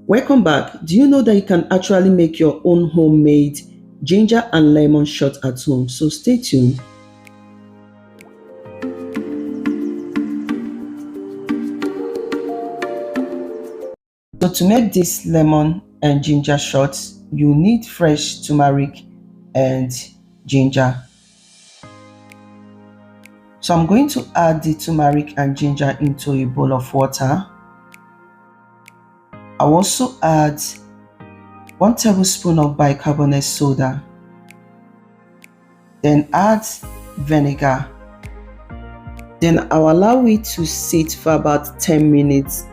Welcome back. Do you know that you can actually make your own homemade ginger and lemon shot at home? So stay tuned. So to make this lemon and ginger shots, you need fresh turmeric and ginger. So I'm going to add the turmeric and ginger into a bowl of water. I'll also add 1 tablespoon of bicarbonate soda. Then add vinegar. Then I'll allow it to sit for about 10 minutes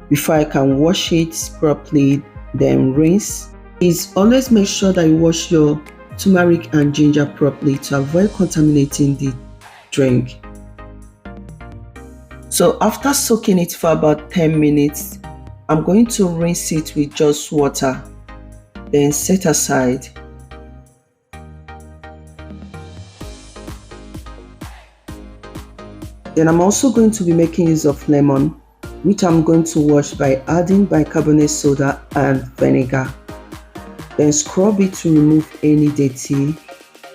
before I can wash it properly, then rinse. Please always make sure that you wash your turmeric and ginger properly to avoid contaminating the drink. So after soaking it for about 10 minutes, I'm going to rinse it with just water, then set aside. Then I'm also going to be making use of lemon, which I'm going to wash by adding bicarbonate soda and vinegar. Then scrub it to remove any dirty,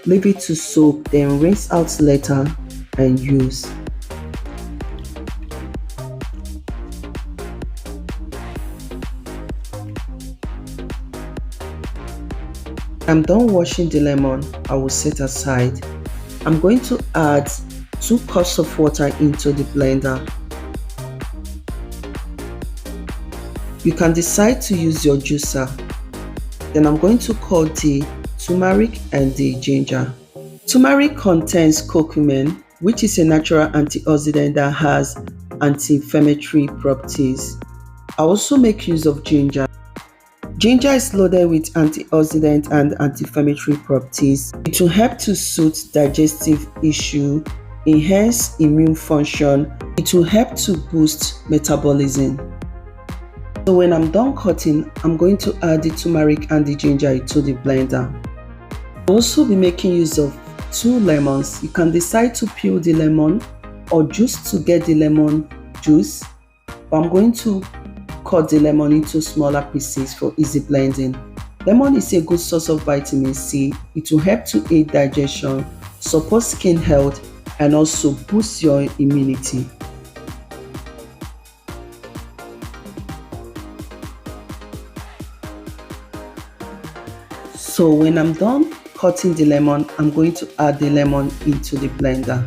leave it to soak, then rinse out later and use. I'm done washing the lemon. I will set aside. I'm going to add 2 cups of water into the blender. You can decide to use your juicer. Then I'm going to cut the turmeric and the ginger. Turmeric contains curcumin, which is a natural antioxidant that has anti-inflammatory properties. I also make use of ginger. Ginger is loaded with antioxidant and anti-inflammatory properties. It will help to soothe digestive issue, enhance immune function. It will help to boost metabolism. So when I'm done cutting, I'm going to add the turmeric and the ginger into the blender. I'll also be making use of 2 lemons. You can decide to peel the lemon or just to get the lemon juice. But I'm going to cut the lemon into smaller pieces for easy blending. Lemon is a good source of vitamin C. It will help to aid digestion, support skin health, and also boost your immunity. So when I'm done cutting the lemon, I'm going to add the lemon into the blender.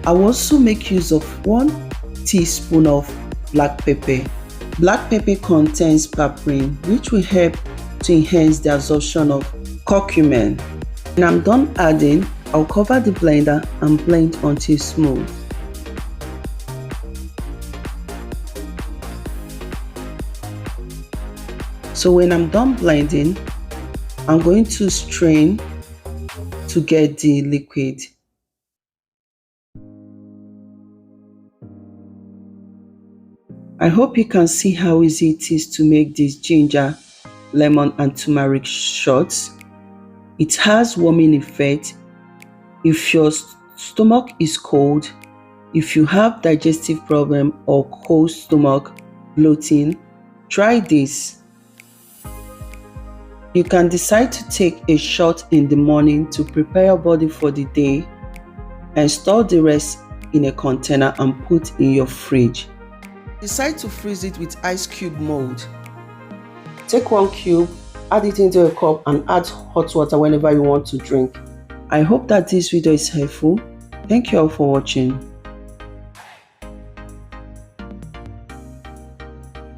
I will also make use of 1 teaspoon of black pepper. Black pepper contains piperine, which will help to enhance the absorption of curcumin. When I'm done adding, I'll cover the blender and blend until smooth. So when I'm done blending, I'm going to strain to get the liquid. I hope you can see how easy it is to make this ginger, lemon and turmeric shots. It has warming effect. If your stomach is cold, if you have digestive problem or cold stomach, bloating, try this. You can decide to take a shot in the morning to prepare your body for the day and store the rest in a container and put in your fridge. Decide to freeze it with ice cube mold. Take 1 cube, add it into a cup and add hot water whenever you want to drink. I hope that this video is helpful. Thank you all for watching.